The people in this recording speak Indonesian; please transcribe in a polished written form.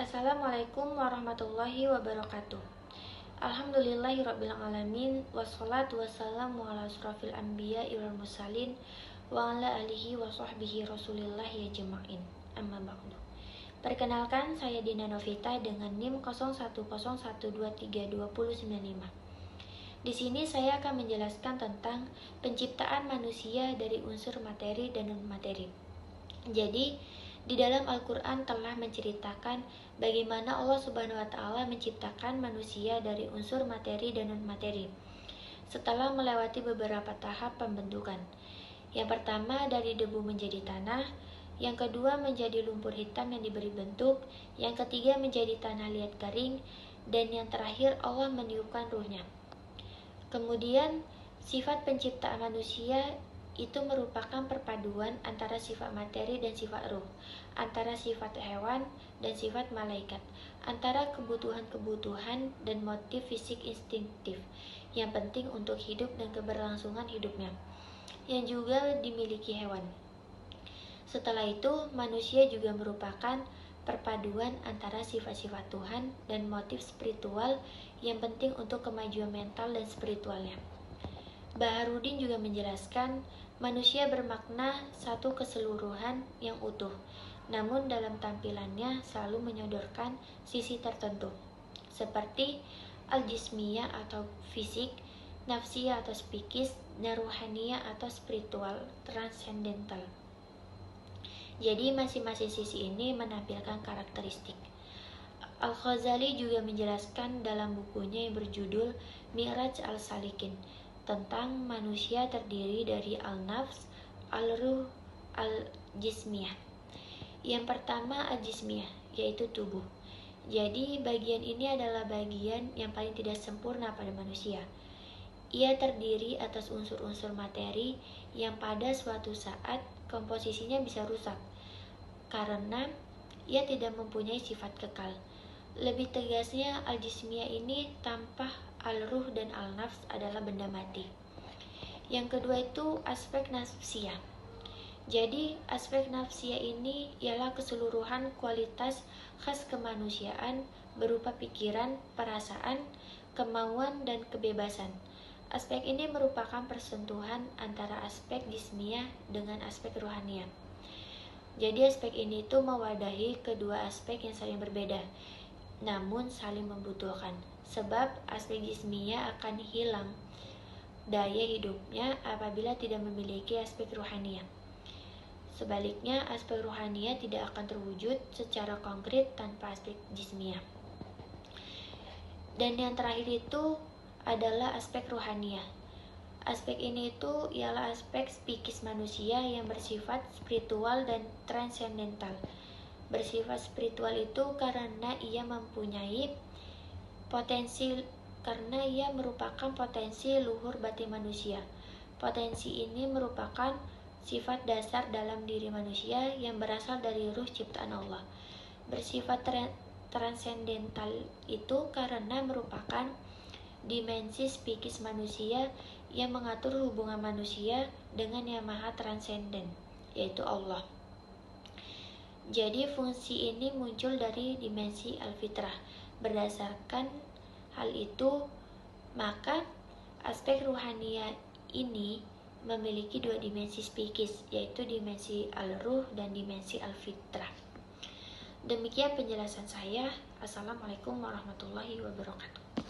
Assalamualaikum warahmatullahi wabarakatuh. Alhamdulillahirabbil alamin wassalatu wassalamu ala asrofil anbiya wal mursalin wa ala alihi wa sahbihi rasulillah ya jama'in. Amma ba'du. Perkenalkan, saya Dina Novita dengan NIM 0101232095. Di sini saya akan menjelaskan tentang penciptaan manusia dari unsur materi dan non-materi. Jadi, di dalam Al-Quran telah menceritakan bagaimana Allah Subhanahu wa Ta'ala menciptakan manusia dari unsur materi dan non-materi setelah melewati beberapa tahap pembentukan. Yang pertama dari debu menjadi tanah, yang kedua menjadi lumpur hitam yang diberi bentuk, yang ketiga menjadi tanah liat kering, dan yang terakhir Allah meniupkan ruhnya. Kemudian sifat penciptaan manusia itu merupakan perpaduan antara sifat materi dan sifat ruh, antara sifat hewan dan sifat malaikat, antara kebutuhan-kebutuhan dan motif fisik instinktif yang penting untuk hidup dan keberlangsungan hidupnya, yang juga dimiliki hewan. Setelah itu, manusia juga merupakan perpaduan antara sifat-sifat Tuhan dan motif spiritual yang penting untuk kemajuan mental dan spiritualnya. Baharudin juga menjelaskan manusia bermakna satu keseluruhan yang utuh, namun dalam tampilannya selalu menyodorkan sisi tertentu, seperti al-jismiyah atau fisik, nafsiyah atau psikis, dan ruhaniyah atau spiritual transcendental. Jadi masing-masing sisi ini menampilkan karakteristik. Al-Ghazali juga menjelaskan dalam bukunya yang berjudul Mi'raj al-Salikin tentang manusia terdiri dari al-nafs, al-ruh, al-jismiyah. Yang pertama al-jismiyah, yaitu tubuh. Jadi bagian ini adalah bagian yang paling tidak sempurna pada manusia. Ia terdiri atas unsur-unsur materi yang pada suatu saat komposisinya bisa rusak karena ia tidak mempunyai sifat kekal. Lebih tegasnya, al-jismiyah ini tanpa al-ruh dan al-nafs adalah benda mati. Yang kedua itu aspek nafsiyah. Jadi aspek nafsiyah ini ialah keseluruhan kualitas khas kemanusiaan berupa pikiran, perasaan, kemauan, dan kebebasan. Aspek ini merupakan persentuhan antara aspek jismiyah dengan aspek ruhaniyah. Jadi aspek ini itu mewadahi kedua aspek yang saling berbeda, namun saling membutuhkan. Sebab aspek jismiyah akan hilang daya hidupnya apabila tidak memiliki aspek ruhaniyah. Sebaliknya, aspek ruhaniyah tidak akan terwujud secara konkret tanpa aspek jismiyah. Dan yang terakhir itu adalah aspek ruhaniyah. Aspek ini itu ialah aspek psikis manusia yang bersifat spiritual dan transcendental. Bersifat spiritual itu karena ia merupakan potensi luhur batin manusia. Potensi ini merupakan sifat dasar dalam diri manusia yang berasal dari ruh ciptaan Allah. Bersifat transcendental itu karena merupakan dimensi psikis manusia yang mengatur hubungan manusia dengan yang maha transenden, yaitu Allah. Jadi fungsi ini muncul dari dimensi al-fitrah. Berdasarkan hal itu, maka aspek ruhaniyah ini memiliki dua dimensi psikis, yaitu dimensi al-ruh dan dimensi al-fitrah. Demikian penjelasan saya. Assalamualaikum warahmatullahi wabarakatuh.